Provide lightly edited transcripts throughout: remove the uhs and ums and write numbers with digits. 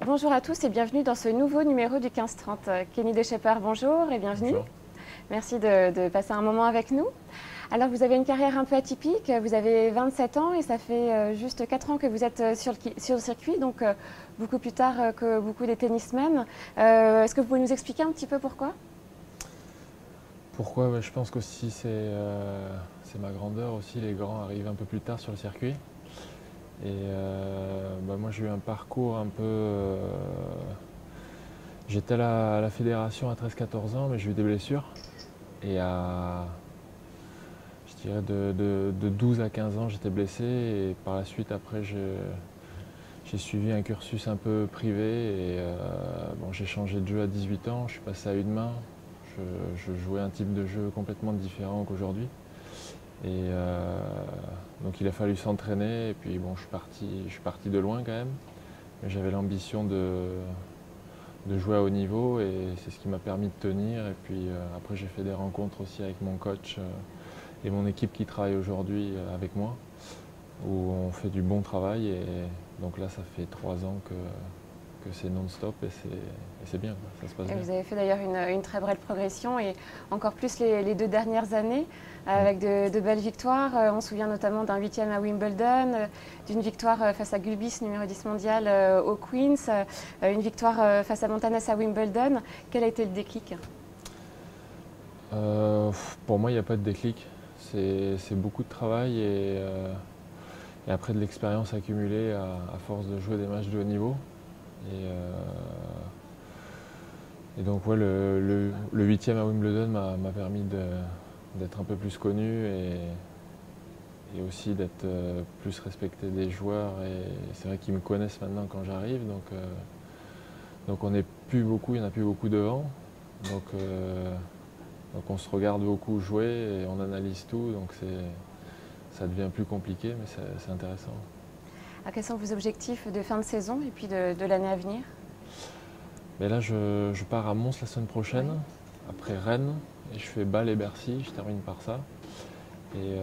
Bonjour à tous et bienvenue dans ce nouveau numéro du 1530. Kenny Deschepper, bonjour et bienvenue. Bonjour. Merci de passer un moment avec nous. Alors vous avez une carrière un peu atypique, vous avez 27 ans et ça fait juste 4 ans que vous êtes sur le circuit, donc beaucoup plus tard que beaucoup des tennismen. Est-ce que vous pouvez nous expliquer un petit peu pourquoi? Pourquoi? Je pense qu'aussi c'est ma grandeur aussi, les grands arrivent un peu plus tard sur le circuit. Et moi j'ai eu un parcours un peu... j'étais à la fédération à 13-14 ans, mais j'ai eu des blessures. Et je dirais de 12 à 15 ans j'étais blessé, et par la suite après j'ai suivi un cursus un peu privé, et j'ai changé de jeu à 18 ans, je suis passé à une main. Je jouais un type de jeu complètement différent qu'aujourd'hui. Et donc il a fallu s'entraîner, et puis bon, je suis parti de loin quand même. Mais j'avais l'ambition de jouer à haut niveau, et c'est ce qui m'a permis de tenir. Et puis après j'ai fait des rencontres aussi avec mon coach et mon équipe qui travaille aujourd'hui avec moi, où on fait du bon travail. Et donc là ça fait 3 ans que c'est non-stop, et c'est bien, quoi. Ça se passe Et bien. vous avez fait d'ailleurs une très belle progression et encore plus les 2 dernières années avec de belles victoires. On se souvient notamment d'un 8e à Wimbledon, d'une victoire face à Gulbis, numéro 10 mondial au Queens, une victoire face à Montanes à Wimbledon. Quel a été le déclic? Pour moi, il n'y a pas de déclic. C'est beaucoup de travail, et après de l'expérience accumulée à force de jouer des matchs de haut niveau. Et donc ouais, le 8e à Wimbledon m'a permis d'être un peu plus connu, et aussi d'être plus respecté des joueurs. Et c'est vrai qu'ils me connaissent maintenant quand j'arrive. Donc on n'est plus beaucoup, il n'y en a plus beaucoup devant. Donc on se regarde beaucoup jouer et on analyse tout. Donc ça devient plus compliqué, mais c'est intéressant. Alors, quels sont vos objectifs de fin de saison et puis de l'année à venir? Mais là, je pars à Mons la semaine prochaine, Oui. après Rennes, et je fais Bâle et Bercy, je termine par ça. Et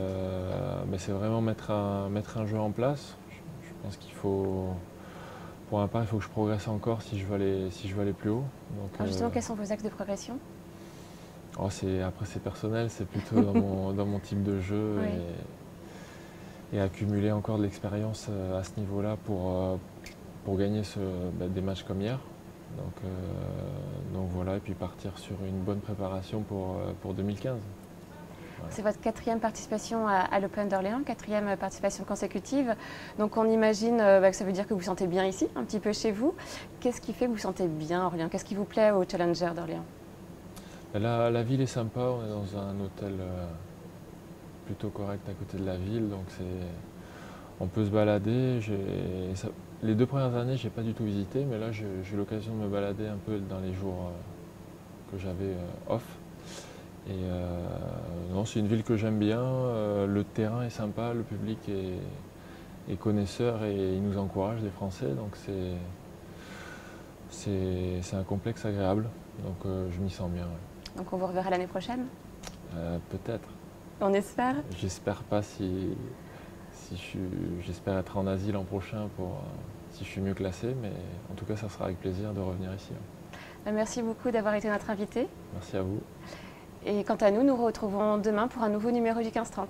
mais c'est vraiment mettre un jeu en place. Je pense qu'il faut, pour ma part, il faut que je progresse encore si je veux aller plus haut. Donc, Alors justement, quels sont vos axes de progression? après c'est personnel, c'est plutôt dans mon type de jeu, Oui. et accumuler encore de l'expérience à ce niveau-là pour gagner des matchs comme hier. Donc voilà, et puis partir sur une bonne préparation pour 2015. Ouais. C'est votre 4e participation à l'Open d'Orléans, 4e participation consécutive. Donc on imagine que ça veut dire que vous vous sentez bien ici, un petit peu chez vous. Qu'est-ce qui fait que vous vous sentez bien à Orléans? Qu'est-ce qui vous plaît au Challenger d'Orléans? La ville est sympa, on est dans un hôtel plutôt correct à côté de la ville, donc on peut se balader. Les 2 premières années, j'ai pas du tout visité, mais là j'ai eu l'occasion de me balader un peu dans les jours que j'avais off. Et non, c'est une ville que j'aime bien, le terrain est sympa, le public est connaisseur, et il nous encourage, les Français, donc c'est un complexe agréable, donc je m'y sens bien. Ouais. Donc on vous reverra l'année prochaine? Peut-être. On espère. J'espère pas j'espère être en Asie l'an prochain si je suis mieux classé, mais en tout cas ça sera avec plaisir de revenir ici. Merci beaucoup d'avoir été notre invité. Merci à vous. Et quant à nous, nous retrouvons demain pour un nouveau numéro du 1530.